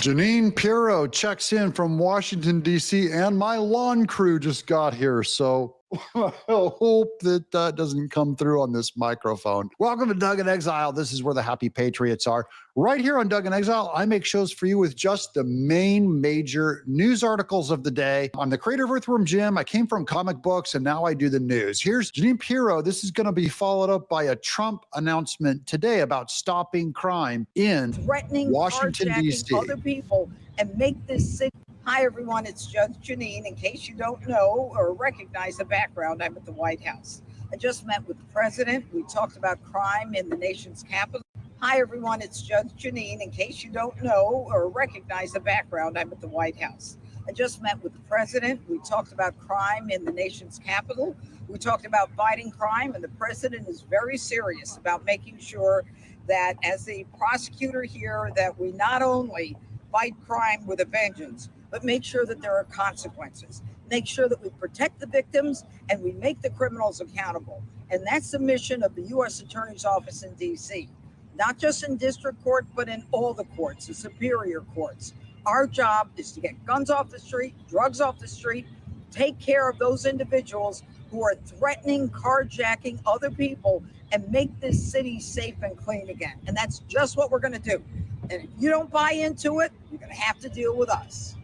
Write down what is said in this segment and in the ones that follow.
Jeanine Pirro checks in from Washington, D.C., and my lawn crew just got here, so I hope that doesn't come through on this microphone. Welcome to Doug In Exile. This is where the happy patriots are. Right here on Doug In Exile, I make shows for you with just the main major news articles of the day. I'm the creator of Earthworm Jim. I came from comic books, and now I do the news. Here's Jeanine Pirro. This is going to be followed up by a Trump announcement today about stopping crime in threatening Washington, D.C. other people and make this city. Hi, everyone. It's Judge Jeanine. In case you don't know or recognize the background, I'm at the White House. I just met with the president. We talked about crime in the nation's capital. Hi, everyone. It's Judge Jeanine. In case you don't know or recognize the background, I'm at the White House. I just met with the president. We talked about crime in the nation's capital. We talked about fighting crime, and the president is very serious about making sure that as the prosecutor here, that we not only fight crime with a vengeance, but make sure that there are consequences. Make sure that we protect the victims and we make the criminals accountable. And that's the mission of the U.S. Attorney's Office in D.C., not just in district court, but in all the courts, the superior courts. Our job is to get guns off the street, drugs off the street, take care of those individuals who are threatening, carjacking other people, and make this city safe and clean again. And that's just what we're going to do. And if you don't buy into it, you're going to have to deal with us.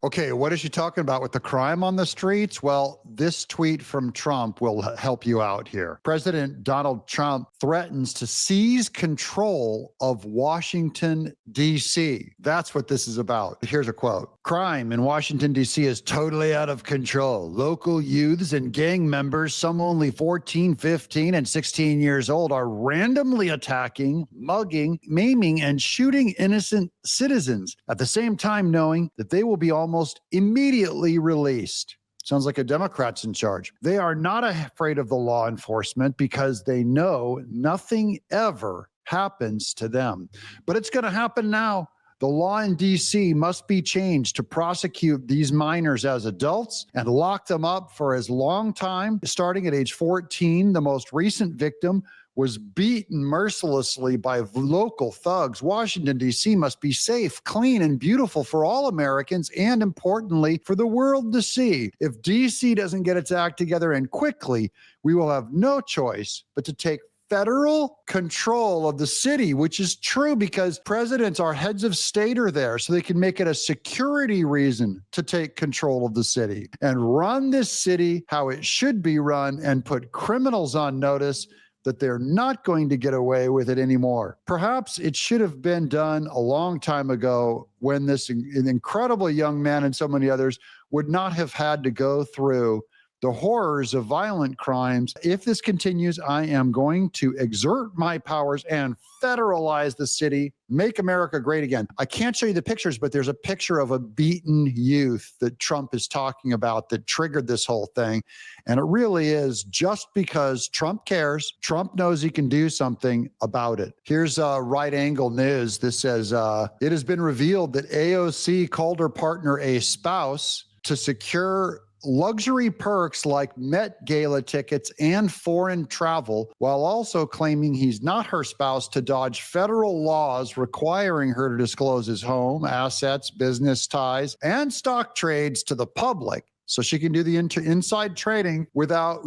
Okay, what is she talking about with the crime on the streets? Well, this tweet from Trump will help you out here. President Donald Trump threatens to seize control of Washington, D.C. That's what this is about. Here's a quote. Crime in Washington, D.C. is totally out of control. Local youths and gang members, some only 14, 15, and 16 years old, are randomly attacking, mugging, maiming, and shooting innocent citizens, at the same time knowing that they will be almost immediately released. Sounds like a Democrat's in charge. They are not afraid of the law enforcement because they know nothing ever happens to them. But it's going to happen now. The law in D.C. must be changed to prosecute these minors as adults and lock them up for as long time. Starting at age 14, the most recent victim was beaten mercilessly by local thugs. Washington, D.C. must be safe, clean, and beautiful for all Americans, and importantly, for the world to see. If D.C. doesn't get its act together and quickly, we will have no choice but to take federal control of the city, which is true because presidents, our heads of state, are there, so they can make it a security reason to take control of the city and run this city how it should be run and put criminals on notice that they're not going to get away with it anymore. Perhaps it should have been done a long time ago when this incredible young man and so many others would not have had to go through the horrors of violent crimes. If this continues, I am going to exert my powers and federalize the city, make America great again. I can't show you the pictures, but there's a picture of a beaten youth that Trump is talking about that triggered this whole thing. And it really is just because Trump cares. Trump knows he can do something about it. Here's Right Angle News. This says, it has been revealed that AOC called her partner a spouse to secure luxury perks like Met Gala tickets and foreign travel, while also claiming he's not her spouse to dodge federal laws requiring her to disclose his home, assets, business ties, and stock trades to the public, so she can do the inside trading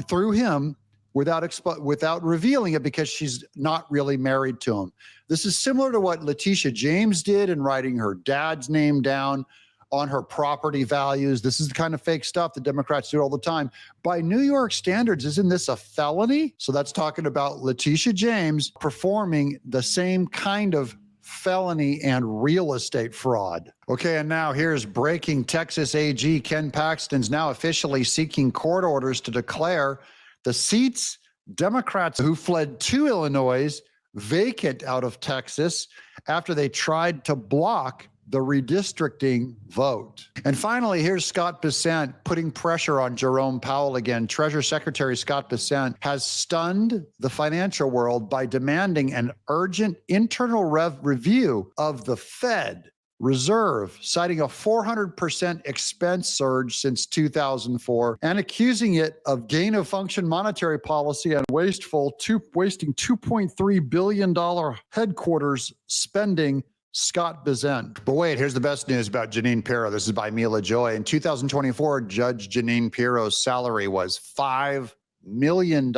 through him without revealing it because she's not really married to him. This is similar to what Letitia James did in writing her dad's name down on her property values. This is the kind of fake stuff that Democrats do all the time. By New York standards, isn't this a felony? So that's talking about Letitia James performing the same kind of felony and real estate fraud. Okay, and now here's breaking. Texas AG Ken Paxton's now officially seeking court orders to declare the seats Democrats who fled to Illinois vacant out of Texas after they tried to block the redistricting vote. And finally, here's Scott Bessent putting pressure on Jerome Powell again. Treasury Secretary Scott Bessent has stunned the financial world by demanding an urgent internal review of the Fed Reserve, citing a 400% expense surge since 2004 and accusing it of gain-of-function monetary policy and wasting $2.3 billion headquarters spending Scott Bezent. But wait, here's the best news about Jeanine Pirro. This is by Mila Joy. In 2024, Judge Jeanine Pirro's salary was $5 million.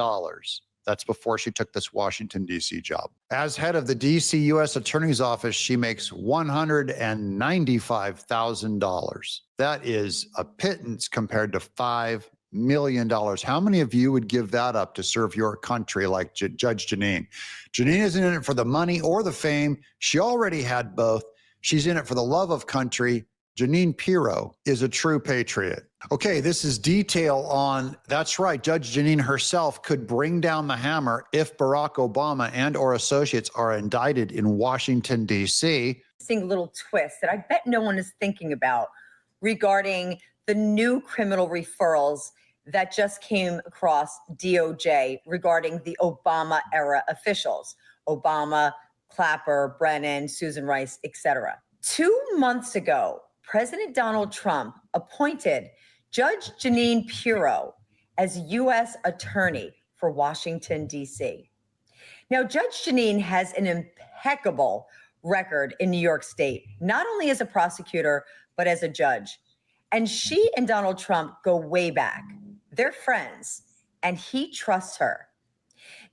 That's before she took this Washington, D.C. job. As head of the D.C. U.S. Attorney's Office, she makes $195,000. That is a pittance compared to $5 million. How many of you would give that up to serve your country like Judge Jeanine? Jeanine isn't in it for the money or the fame. She already had both. She's in it for the love of country. Jeanine Pirro is a true patriot. Okay, this is detail on, that's right, Judge Jeanine herself could bring down the hammer if Barack Obama and or associates are indicted in Washington, D.C. Seeing little twists that I bet no one is thinking about regarding the new criminal referrals that just came across DOJ regarding the Obama era officials, Obama, Clapper, Brennan, Susan Rice, etc. 2 months ago, President Donald Trump appointed Judge Jeanine Pirro as U.S. Attorney for Washington, D.C. Now, Judge Jeanine has an impeccable record in New York State, not only as a prosecutor, but as a judge. And she and Donald Trump go way back. They're friends, and he trusts her.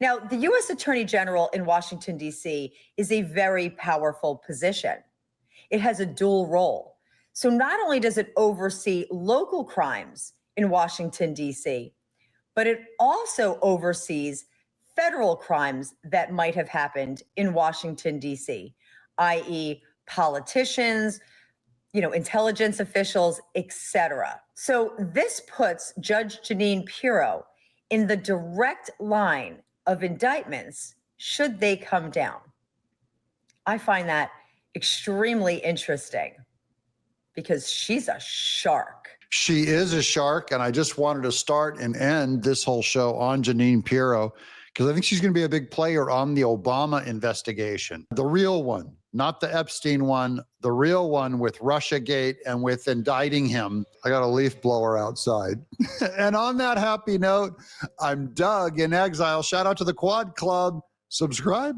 Now, the U.S. Attorney General in Washington, D.C. is a very powerful position. It has a dual role. So not only does it oversee local crimes in Washington, D.C., but it also oversees federal crimes that might have happened in Washington, D.C., i.e. politicians, intelligence officials, etc. So this puts Judge Jeanine Pirro in the direct line of indictments should they come down. I find that extremely interesting because she's a shark. She is a shark, and I just wanted to start and end this whole show on Jeanine Pirro because I think she's going to be a big player on the Obama investigation. The real one, not the Epstein one, the real one with Russiagate and with indicting him. I got a leaf blower outside. And on that happy note, I'm Doug in Exile. Shout out to the Quad Club. Subscribe.